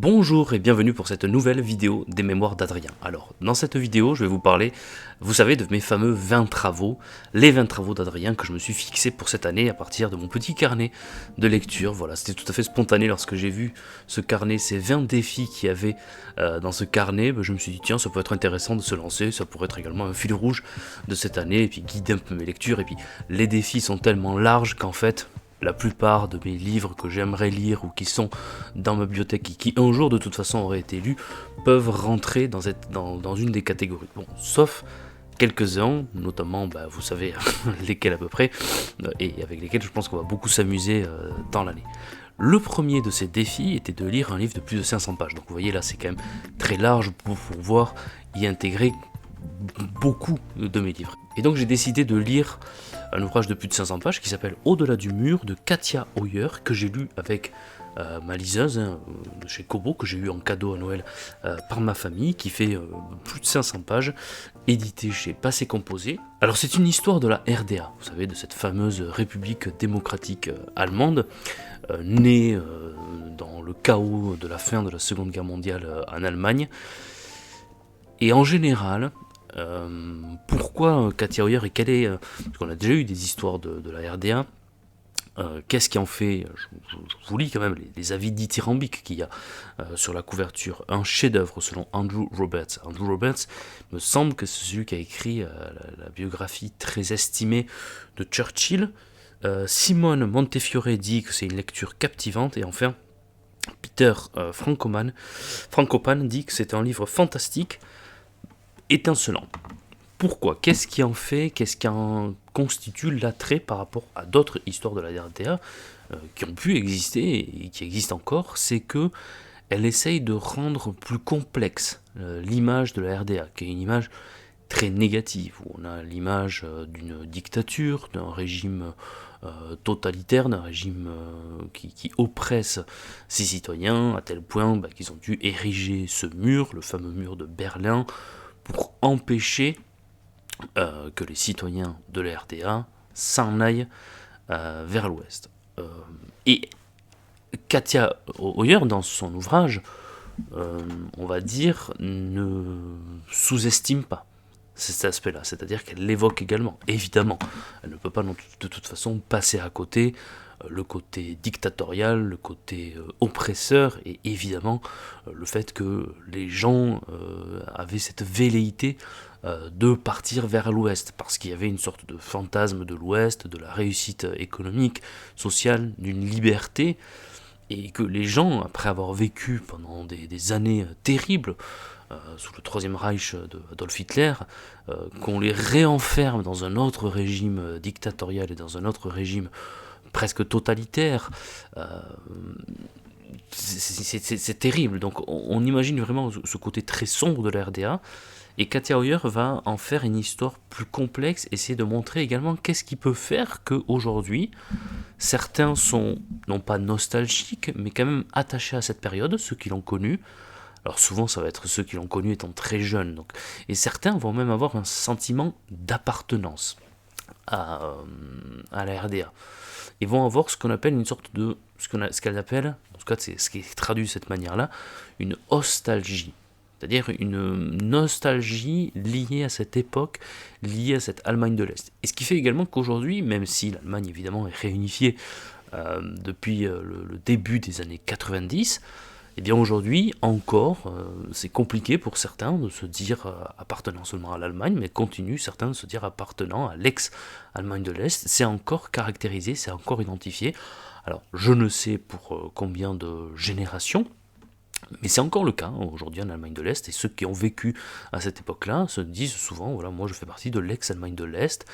Bonjour et bienvenue pour cette nouvelle vidéo des mémoires d'Adrien. Alors, dans cette vidéo, je vais vous parler, vous savez, de mes fameux 20 travaux, les 20 travaux d'Adrien que je me suis fixé pour cette année à partir de mon petit carnet de lecture. Voilà, c'était tout à fait spontané lorsque j'ai vu ce carnet, ces 20 défis qu'il y avait dans ce carnet. Je me suis dit, tiens, ça peut être intéressant de se lancer, ça pourrait être également un fil rouge de cette année, et puis guider un peu mes lectures. Et puis, les défis sont tellement larges qu'en fait, la plupart de mes livres que j'aimerais lire ou qui sont dans ma bibliothèque et qui un jour de toute façon auraient été lus peuvent rentrer dans une des catégories. Bon, sauf quelques-uns, notamment, vous savez lesquels à peu près, et avec lesquels je pense qu'on va beaucoup s'amuser dans l'année. Le premier de ces défis était de lire un livre de plus de 500 pages. Donc vous voyez là, c'est quand même très large pour pouvoir y intégrer beaucoup de mes livres. Et donc j'ai décidé de lire un ouvrage de plus de 500 pages qui s'appelle Au-delà du mur de Katia Hoyer, que j'ai lu avec ma liseuse de chez Kobo, que j'ai eu en cadeau à Noël par ma famille, qui fait plus de 500 pages, édité chez Passé Composé. Alors c'est une histoire de la RDA, vous savez, de cette fameuse République démocratique allemande, née dans le chaos de la fin de la Seconde Guerre mondiale en Allemagne. Et en général, pourquoi Katia Hoyer et quelle est... parce qu'on a déjà eu des histoires de la RDA, qu'est-ce qui en fait, je vous lis quand même les avis dithyrambiques qu'il y a sur la couverture, un chef-d'œuvre selon Andrew Roberts. Andrew Roberts me semble que c'est celui qui a écrit la biographie très estimée de Churchill. Simone Montefiore dit que c'est une lecture captivante, et enfin Peter Frankopan dit que c'est un livre fantastique, étincelant. Pourquoi ? Qu'est-ce qui en fait, qu'est-ce qui en constitue l'attrait par rapport à d'autres histoires de la RDA qui ont pu exister et qui existent encore ? C'est que elle essaye de rendre plus complexe l'image de la RDA, qui est une image très négative, où on a l'image d'une dictature, d'un régime totalitaire, d'un régime qui oppresse ses citoyens, à tel point qu'ils ont dû ériger ce mur, le fameux mur de Berlin, pour empêcher que les citoyens de la RDA s'en aillent vers l'ouest. Et Katia Hoyer, dans son ouvrage, on va dire, ne sous-estime pas cet aspect-là, c'est-à-dire qu'elle l'évoque également, évidemment. Elle ne peut pas de toute façon passer à côté le côté dictatorial, le côté oppresseur, et évidemment le fait que les gens avaient cette velléité de partir vers l'ouest, parce qu'il y avait une sorte de fantasme de l'ouest, de la réussite économique, sociale, d'une liberté, et que les gens, après avoir vécu pendant des années terribles, sous le Troisième Reich d'Adolf Hitler, qu'on les réenferme dans un autre régime dictatorial et dans un autre régime presque totalitaire, c'est terrible. Donc on imagine vraiment ce côté très sombre de la RDA, et Katia Hoyer va en faire une histoire plus complexe, essayer de montrer également qu'est-ce qui peut faire qu'aujourd'hui, certains sont non pas nostalgiques, mais quand même attachés à cette période, ceux qui l'ont connue. Alors souvent ça va être ceux qui l'ont connu étant très jeunes, donc. Et certains vont même avoir un sentiment d'appartenance à la RDA. Ils vont avoir ce qu'on appelle une sorte de, ce qu'elle appelle, en tout cas c'est ce qui est traduit de cette manière-là, une nostalgie. C'est-à-dire une nostalgie liée à cette époque, liée à cette Allemagne de l'Est. Et ce qui fait également qu'aujourd'hui, même si l'Allemagne évidemment est réunifiée depuis le début des années 90, et bien aujourd'hui encore, c'est compliqué pour certains de se dire appartenant seulement à l'Allemagne, mais continue certains de se dire appartenant à l'ex-Allemagne de l'Est. C'est encore caractérisé, c'est encore identifié. Alors je ne sais pour combien de générations, mais c'est encore le cas aujourd'hui en Allemagne de l'Est, et ceux qui ont vécu à cette époque-là se disent souvent, voilà, moi je fais partie de l'ex-Allemagne de l'Est,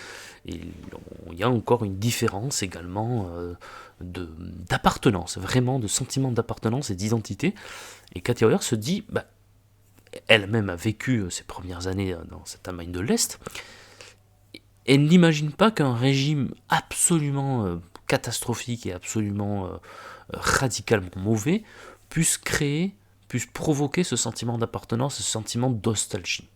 et il y a encore une différence également d'appartenance, vraiment de sentiment d'appartenance et d'identité, et Katia Hoyer se dit, elle-même a vécu ses premières années dans cette Allemagne de l'Est, elle n'imagine pas qu'un régime absolument catastrophique et absolument radicalement mauvais puisse provoquer ce sentiment d'appartenance, ce sentiment de nostalgie.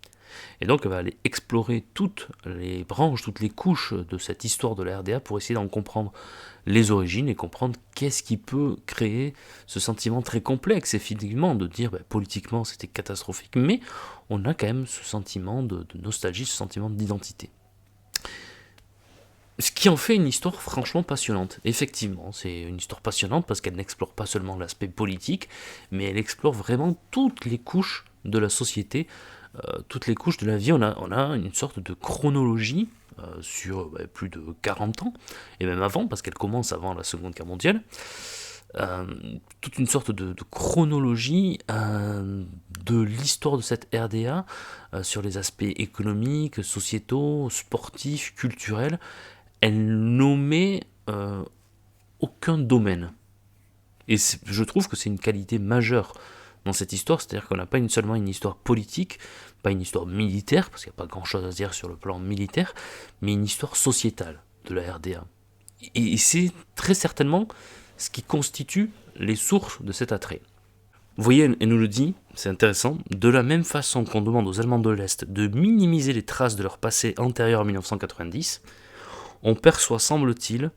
Et donc elle va aller explorer toutes les branches, toutes les couches de cette histoire de la RDA pour essayer d'en comprendre les origines et comprendre qu'est-ce qui peut créer ce sentiment très complexe, effectivement, de dire politiquement c'était catastrophique, mais on a quand même ce sentiment de nostalgie, ce sentiment d'identité. Ce qui en fait une histoire franchement passionnante. Effectivement, c'est une histoire passionnante parce qu'elle n'explore pas seulement l'aspect politique, mais elle explore vraiment toutes les couches de la société, toutes les couches de la vie. On a une sorte de chronologie sur plus de 40 ans, et même avant, parce qu'elle commence avant la Seconde Guerre mondiale. Toute une sorte de chronologie de l'histoire de cette RDA sur les aspects économiques, sociétaux, sportifs, culturels. Elle nommait aucun domaine. Et je trouve que c'est une qualité majeure dans cette histoire, c'est-à-dire qu'on n'a pas seulement une histoire politique, pas une histoire militaire, parce qu'il n'y a pas grand-chose à dire sur le plan militaire, mais une histoire sociétale de la RDA. Et c'est très certainement ce qui constitue les sources de cet attrait. Vous voyez, elle nous le dit, c'est intéressant, de la même façon qu'on demande aux Allemands de l'Est de minimiser les traces de leur passé antérieur à 1990, on perçoit, semble-t-il,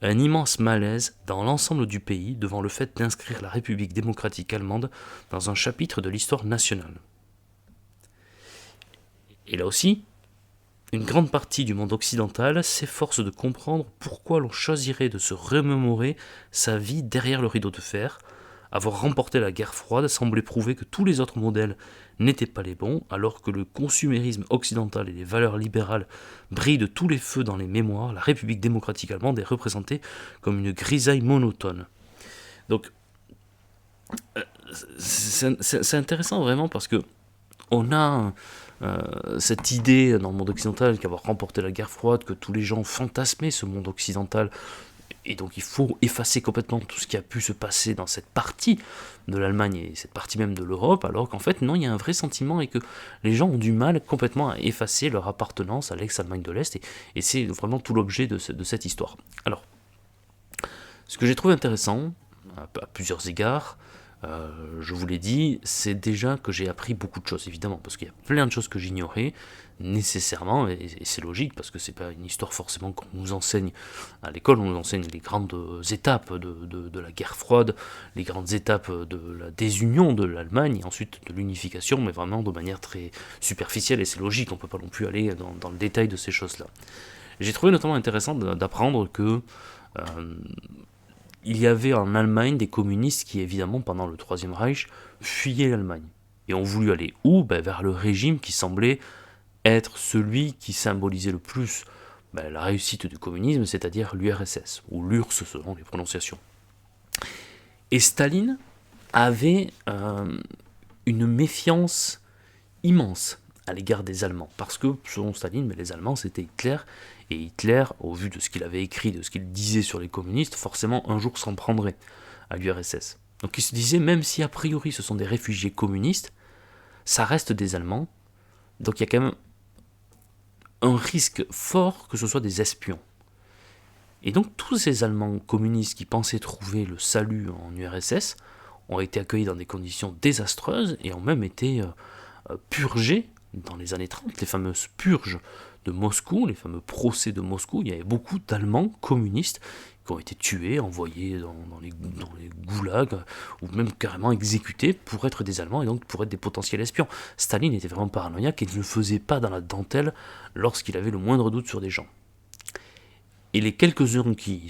un immense malaise dans l'ensemble du pays devant le fait d'inscrire la République démocratique allemande dans un chapitre de l'histoire nationale. Et là aussi, une grande partie du monde occidental s'efforce de comprendre pourquoi l'on choisirait de se remémorer sa vie derrière le rideau de fer. Avoir remporté la guerre froide semblait prouver que tous les autres modèles n'étaient pas les bons, alors que le consumérisme occidental et les valeurs libérales brillent de tous les feux dans les mémoires. La République démocratique allemande est représentée comme une grisaille monotone. Donc, c'est intéressant vraiment parce que on a cette idée dans le monde occidental qu'avoir remporté la guerre froide, que tous les gens fantasmaient ce monde occidental, et donc il faut effacer complètement tout ce qui a pu se passer dans cette partie de l'Allemagne et cette partie même de l'Europe, alors qu'en fait non, il y a un vrai sentiment et que les gens ont du mal complètement à effacer leur appartenance à l'ex-Allemagne de l'Est, et c'est vraiment tout l'objet de cette histoire. Alors, ce que j'ai trouvé intéressant, à plusieurs égards, je vous l'ai dit, c'est déjà que j'ai appris beaucoup de choses, évidemment, parce qu'il y a plein de choses que j'ignorais, nécessairement, et c'est logique, parce que c'est pas une histoire forcément qu'on nous enseigne à l'école, on nous enseigne les grandes étapes de la guerre froide, les grandes étapes de la désunion de l'Allemagne, et ensuite de l'unification, mais vraiment de manière très superficielle, et c'est logique, on peut pas non plus aller dans le détail de ces choses-là. J'ai trouvé notamment intéressant d'apprendre que il y avait en Allemagne des communistes qui, évidemment, pendant le Troisième Reich, fuyaient l'Allemagne. Et ont voulu aller où ? Vers le régime qui semblait être celui qui symbolisait le plus la réussite du communisme, c'est-à-dire l'URSS, ou l'URSS selon les prononciations. Et Staline avait une méfiance immense à l'égard des Allemands, parce que, selon Staline, les Allemands c'était Hitler, et Hitler, au vu de ce qu'il avait écrit, de ce qu'il disait sur les communistes, forcément un jour s'en prendrait à l'URSS. Donc il se disait, même si a priori ce sont des réfugiés communistes, ça reste des Allemands, donc il y a quand même un risque fort que ce soit des espions. Et donc tous ces Allemands communistes qui pensaient trouver le salut en URSS ont été accueillis dans des conditions désastreuses et ont même été purgés dans les années 30, les fameuses purges de Moscou, les fameux procès de Moscou. Il y avait beaucoup d'Allemands communistes qui ont été tués, envoyés dans les goulags, ou même carrément exécutés pour être des Allemands et donc pour être des potentiels espions. Staline était vraiment paranoïaque et ne le faisait pas dans la dentelle lorsqu'il avait le moindre doute sur des gens. Et les quelques-uns qui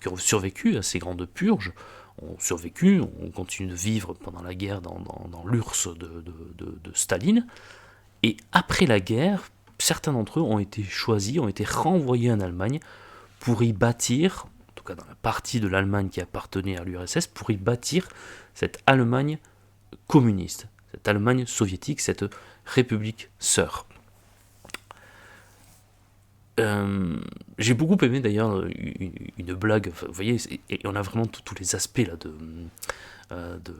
ont survécu à ces grandes purges ont survécu, ont continué de vivre pendant la guerre dans l'URSS de Staline, et après la guerre, certains d'entre eux ont été choisis, ont été renvoyés en Allemagne pour y bâtir, en tout cas dans la partie de l'Allemagne qui appartenait à l'URSS, pour y bâtir cette Allemagne communiste, cette Allemagne soviétique, cette république sœur. J'ai beaucoup aimé d'ailleurs une blague, vous voyez, et on a vraiment tous les aspects là de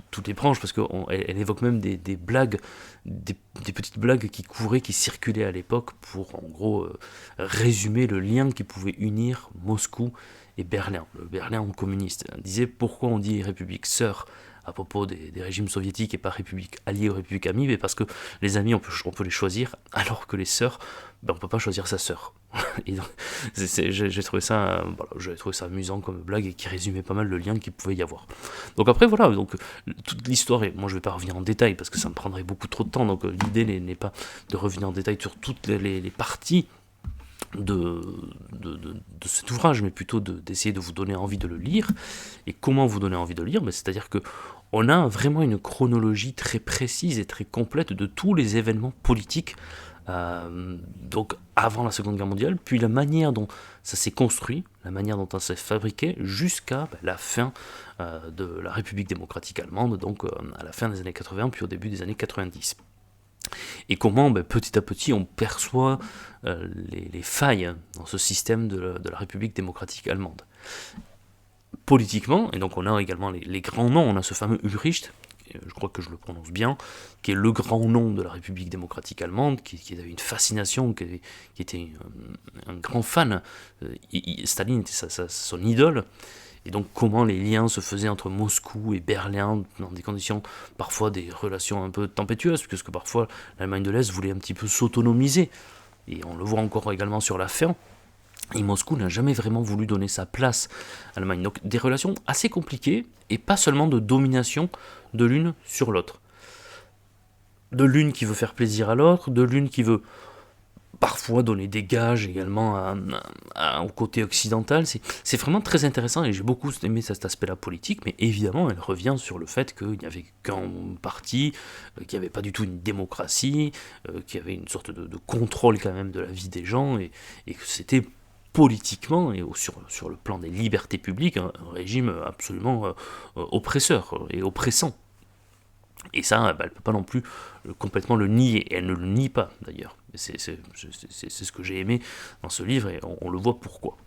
toutes les branches, parce qu'elle évoque même des blagues, des petites blagues qui couraient, qui circulaient à l'époque pour en gros résumer le lien qui pouvait unir Moscou et Berlin, le Berlin communiste. Elle disait pourquoi on dit République sœur à propos des régimes soviétiques et pas alliés aux républiques amies, mais parce que les amis, on peut les choisir, alors que les sœurs, on peut pas choisir sa sœur. Et donc, j'ai trouvé ça, j'avais trouvé ça amusant comme blague et qui résumait pas mal le lien qu'il pouvait y avoir. Donc après voilà, donc toute l'histoire, et moi je vais pas revenir en détail parce que ça me prendrait beaucoup trop de temps, donc l'idée n'est pas de revenir en détail sur toutes les parties de cet ouvrage, mais plutôt d'essayer de vous donner envie de le lire. Et comment vous donner envie de le lire? C'est-à-dire que on a vraiment une chronologie très précise et très complète de tous les événements politiques, donc avant la Seconde Guerre mondiale, puis la manière dont ça s'est construit, la manière dont ça s'est fabriqué, jusqu'à la fin de la République démocratique allemande, donc à la fin des années 80, puis au début des années 90. Et comment petit à petit on perçoit les failles dans ce système de la République démocratique allemande. Politiquement, et donc on a également les grands noms, on a ce fameux Ulbricht, je crois que je le prononce bien, qui est le grand nom de la République démocratique allemande, qui avait une fascination, qui était un grand fan. Staline était son idole. Et donc comment les liens se faisaient entre Moscou et Berlin dans des conditions, parfois des relations un peu tempétueuses, puisque parfois l'Allemagne de l'Est voulait un petit peu s'autonomiser. Et on le voit encore également sur la fin. Et Moscou n'a jamais vraiment voulu donner sa place à l'Allemagne. Donc des relations assez compliquées, et pas seulement de domination de l'une sur l'autre. De l'une qui veut faire plaisir à l'autre, de l'une qui veut parfois donner des gages également au côté occidental. C'est vraiment très intéressant et j'ai beaucoup aimé cet aspect-là politique, mais évidemment elle revient sur le fait qu'il n'y avait qu'un parti, qu'il n'y avait pas du tout une démocratie, qu'il y avait une sorte de contrôle quand même de la vie des gens, et que c'était politiquement et sur le plan des libertés publiques un régime absolument oppresseur et oppressant. Et ça, elle ne peut pas non plus complètement le nier, et elle ne le nie pas d'ailleurs. C'est ce que j'ai aimé dans ce livre, et on le voit pourquoi.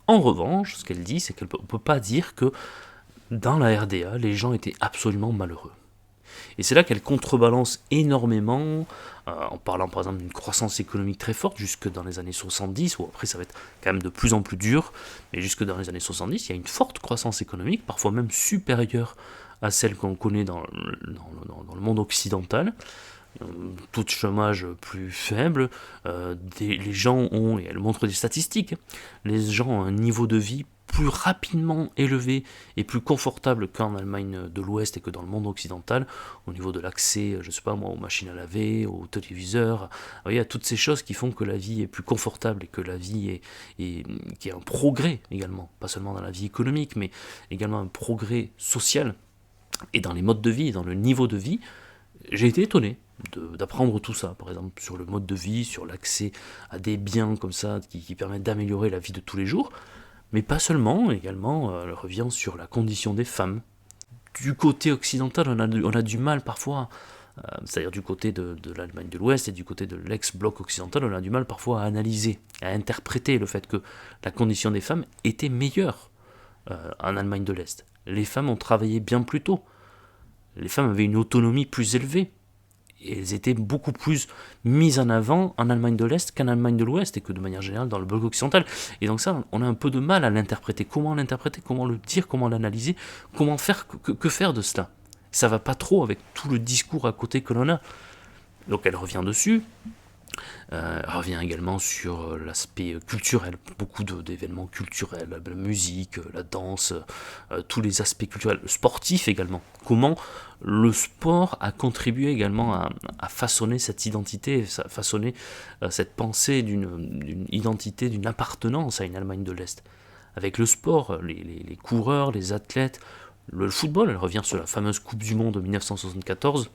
En revanche, ce qu'elle dit, c'est qu'elle ne peut pas dire que dans la RDA, les gens étaient absolument malheureux. Et c'est là qu'elle contrebalance énormément, en parlant par exemple d'une croissance économique très forte, jusque dans les années 70, où après ça va être quand même de plus en plus dur, mais jusque dans les années 70, il y a une forte croissance économique, parfois même supérieure à celle qu'on connaît dans le monde occidental, taux de chômage plus faible, les gens ont, et elle montre des statistiques, les gens ont un niveau de vie plus rapidement élevé et plus confortable qu'en Allemagne de l'Ouest et que dans le monde occidental, au niveau de l'accès, je sais pas moi, aux machines à laver, aux téléviseurs, il y a toutes ces choses qui font que la vie est plus confortable et que la vie qui est un progrès également, pas seulement dans la vie économique, mais également un progrès social, et dans les modes de vie, dans le niveau de vie. J'ai été étonné d'apprendre tout ça, par exemple sur le mode de vie, sur l'accès à des biens comme ça qui permettent d'améliorer la vie de tous les jours, mais pas seulement, également elle revient sur la condition des femmes. Du côté occidental, on a du mal parfois, c'est-à-dire du côté de l'Allemagne de l'Ouest et du côté de l'ex-bloc occidental, on a du mal parfois à analyser, à interpréter le fait que la condition des femmes était meilleure en Allemagne de l'Est. Les femmes ont travaillé bien plus tôt. Les femmes avaient une autonomie plus élevée. Et elles étaient beaucoup plus mises en avant en Allemagne de l'Est qu'en Allemagne de l'Ouest, et que de manière générale dans le bloc occidental. Et donc ça, on a un peu de mal à l'interpréter. Comment l'interpréter, comment le dire, comment l'analyser, comment faire, que faire de cela. Ça va pas trop avec tout le discours à côté que l'on a. Donc elle revient dessus. Revient également sur l'aspect culturel, beaucoup d'événements culturels, la musique, la danse, tous les aspects culturels, sportifs également. Comment le sport a contribué également à façonner cette identité, à façonner cette pensée d'une identité, d'une appartenance à une Allemagne de l'Est. Avec le sport, les coureurs, les athlètes, le football, elle revient sur la fameuse Coupe du Monde de 1974,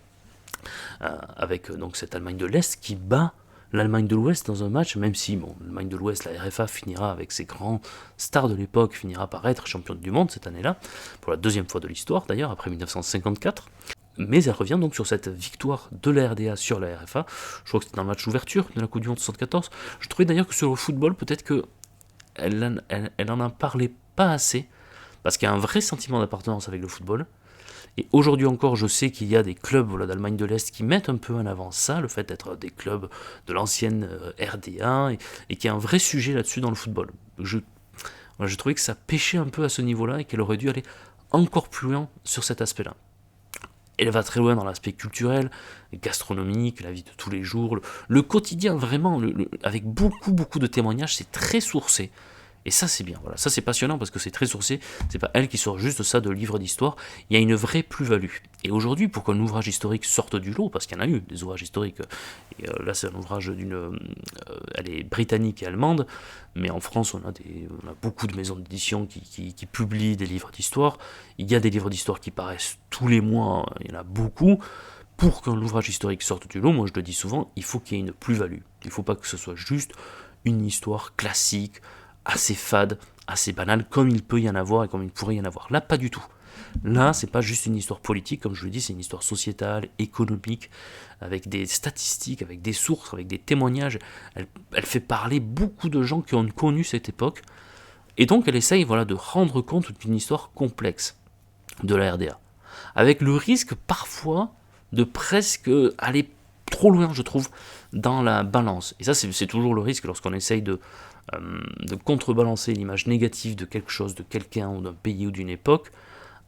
avec donc cette Allemagne de l'Est qui bat l'Allemagne de l'Ouest dans un match, même si l'Allemagne de l'Ouest, la RFA finira avec ses grands stars de l'époque, finira par être championne du monde cette année-là, pour la deuxième fois de l'histoire d'ailleurs, après 1954. Mais elle revient donc sur cette victoire de la RDA sur la RFA, je crois que c'était dans le match d'ouverture de la Coupe du Monde 1974. Je trouvais d'ailleurs que sur le football, peut-être qu'elle en a parlé pas assez, parce qu'il y a un vrai sentiment d'appartenance avec le football. Et aujourd'hui encore, je sais qu'il y a des clubs d'Allemagne de l'Est qui mettent un peu en avant ça, le fait d'être des clubs de l'ancienne RDA, et qu'il y a un vrai sujet là-dessus dans le football. Je trouvais que ça pêchait un peu à ce niveau-là, et qu'elle aurait dû aller encore plus loin sur cet aspect-là. elle va très loin dans l'aspect culturel, gastronomique, la vie de tous les jours, le quotidien vraiment, avec beaucoup de témoignages, c'est très sourcé. Et ça c'est bien, voilà, ça c'est passionnant parce que c'est très sourcé, c'est pas elle qui sort juste ça de livres d'histoire, il y a une vraie plus-value. Et aujourd'hui, pour qu'un ouvrage historique sorte du lot, parce qu'il y en a eu des ouvrages historiques, et là c'est un ouvrage elle est britannique et allemande, mais en France on a beaucoup de maisons d'édition qui publient des livres d'histoire, il y a des livres d'histoire qui paraissent tous les mois, il y en a beaucoup. Pour qu'un ouvrage historique sorte du lot, moi je le dis souvent, il faut qu'il y ait une plus-value. Il ne faut pas que ce soit juste une histoire classique, assez fade, assez banale, comme il peut y en avoir et comme il pourrait y en avoir. Là, pas du tout. Là, c'est pas juste une histoire politique, comme je le dis, c'est une histoire sociétale, économique, avec des statistiques, avec des sources, avec des témoignages. Elle fait parler beaucoup de gens qui ont connu cette époque, et donc elle essaye de rendre compte d'une histoire complexe de la RDA, avec le risque parfois de presque aller trop loin, je trouve, dans la balance. Et ça, c'est toujours le risque lorsqu'on essaye de contrebalancer l'image négative de quelque chose, de quelqu'un ou d'un pays ou d'une époque,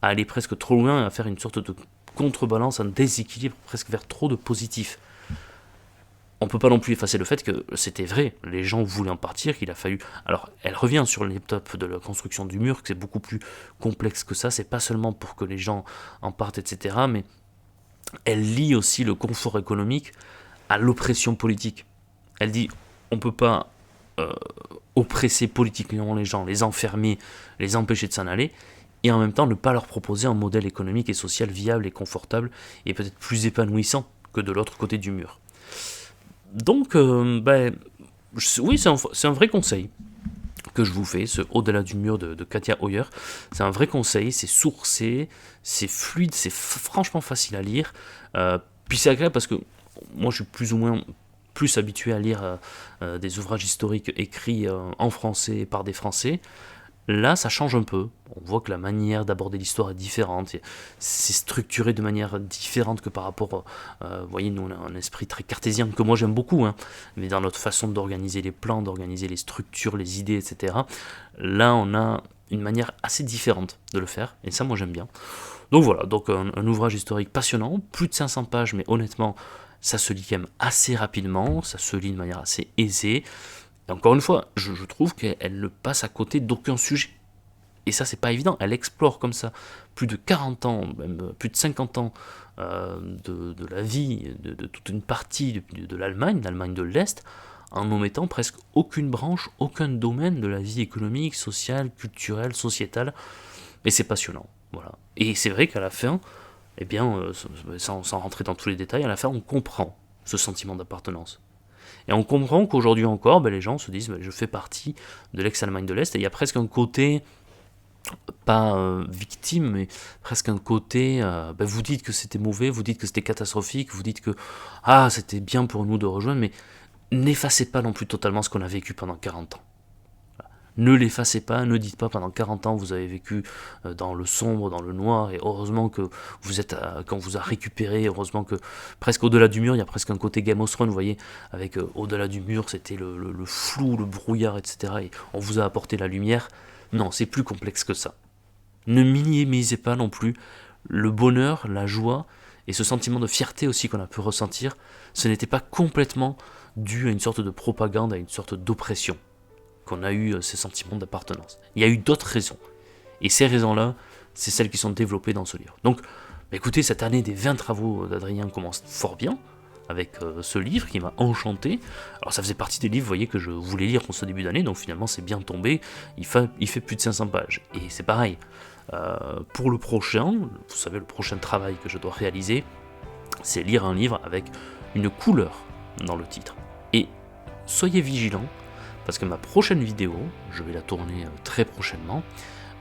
à aller presque trop loin et à faire une sorte de contrebalance, un déséquilibre presque vers trop de positif. On peut pas non plus effacer le fait que c'était vrai, les gens voulaient en partir, qu'il a fallu... Alors, elle revient sur l'étape de la construction du mur, que c'est beaucoup plus complexe que ça, c'est pas seulement pour que les gens en partent, etc., mais elle lie aussi le confort économique à l'oppression politique. Elle dit, on peut pas oppresser politiquement les gens, les enfermer, les empêcher de s'en aller, et en même temps ne pas leur proposer un modèle économique et social viable et confortable, et peut-être plus épanouissant que de l'autre côté du mur. Donc, oui, c'est un vrai conseil que je vous fais, ce Au-delà du mur de Katia Hoyer. C'est un vrai conseil, c'est sourcé, c'est fluide, c'est franchement facile à lire. Puis c'est agréable parce que moi je suis plus ou moins plus habitué à lire des ouvrages historiques écrits en français par des Français. Là, ça change un peu. On voit que la manière d'aborder l'histoire est différente. C'est structuré de manière différente que par rapport... vous voyez, nous, on a un esprit très cartésien, que moi j'aime beaucoup, hein, mais dans notre façon d'organiser les plans, d'organiser les structures, les idées, etc. Là, on a une manière assez différente de le faire, et ça, moi, j'aime bien. Donc voilà, donc un ouvrage historique passionnant, plus de 500 pages, mais honnêtement, ça se lit quand même assez rapidement, ça se lit de manière assez aisée. Et encore une fois, je trouve qu'elle ne passe à côté d'aucun sujet. Et ça, c'est pas évident. Elle explore comme ça plus de 40 ans, même plus de 50 ans de la vie de toute une partie de l'Allemagne de l'Est, en n'omettant presque aucune branche, aucun domaine de la vie économique, sociale, culturelle, sociétale. Et c'est passionnant. Voilà. Et c'est vrai qu'à la fin, eh bien, sans rentrer dans tous les détails, à la fin, on comprend ce sentiment d'appartenance. Et on comprend qu'aujourd'hui encore, les gens se disent je fais partie de l'ex-Allemagne de l'Est, et il y a presque un côté, pas victime, mais presque un côté, vous dites que c'était mauvais, vous dites que c'était catastrophique, vous dites que c'était bien pour nous de rejoindre, mais n'effacez pas non plus totalement ce qu'on a vécu pendant 40 ans. Ne l'effacez pas, ne dites pas pendant 40 ans vous avez vécu dans le sombre, dans le noir, et heureusement que vous êtes quand vous a récupéré, heureusement que presque au-delà du mur, il y a presque un côté Game of Thrones, vous voyez, avec au-delà du mur, c'était le flou, le brouillard, etc. Et on vous a apporté la lumière. Non, c'est plus complexe que ça. Ne minimisez pas non plus le bonheur, la joie, et ce sentiment de fierté aussi qu'on a pu ressentir. Ce n'était pas complètement dû à une sorte de propagande, à une sorte d'oppression qu'on a eu ces sentiments d'appartenance. Il y a eu d'autres raisons. Et ces raisons-là, c'est celles qui sont développées dans ce livre. Donc, écoutez, cette année des 20 travaux d'Adrien commence fort bien, avec ce livre qui m'a enchanté. Alors ça faisait partie des livres, vous voyez, que je voulais lire pour ce début d'année, donc finalement c'est bien tombé. Il fait plus de 500 pages. Et c'est pareil. Pour le prochain, vous savez, le prochain travail que je dois réaliser, c'est lire un livre avec une couleur dans le titre. Et soyez vigilants, parce que ma prochaine vidéo, je vais la tourner très prochainement,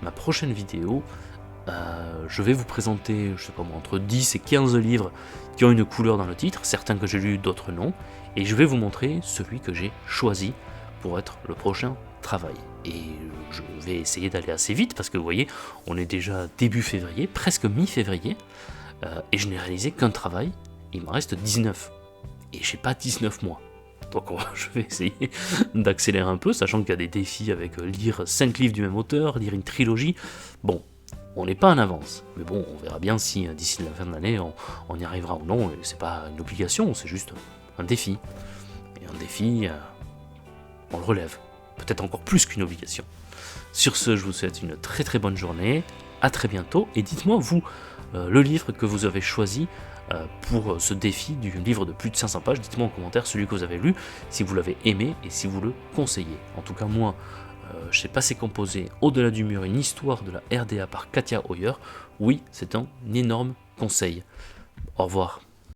ma prochaine vidéo, je vais vous présenter, je sais pas moi, entre 10 et 15 livres qui ont une couleur dans le titre, certains que j'ai lus, d'autres non, et je vais vous montrer celui que j'ai choisi pour être le prochain travail. Et je vais essayer d'aller assez vite, parce que vous voyez, on est déjà début février, presque mi-février, et je n'ai réalisé qu'un travail, il m'en reste 19, et j'ai pas 19 mois. Donc je vais essayer d'accélérer un peu, sachant qu'il y a des défis avec lire 5 livres du même auteur, lire une trilogie. Bon, On n'est pas en avance, mais bon, on verra bien si d'ici la fin de l'année on y arrivera ou non. Et c'est pas une obligation, c'est juste un défi. Et un défi, on le relève. Peut-être encore plus qu'une obligation. Sur ce, je vous souhaite une très très bonne journée. À très bientôt. Et dites-moi, vous, le livre que vous avez choisi pour ce défi du livre de plus de 500 pages. Dites-moi en commentaire celui que vous avez lu, si vous l'avez aimé et si vous le conseillez. En tout cas, moi, j'ai passé composé Au-delà du mur, une histoire de la RDA par Katia Hoyer. Oui, c'est un énorme conseil. Au revoir.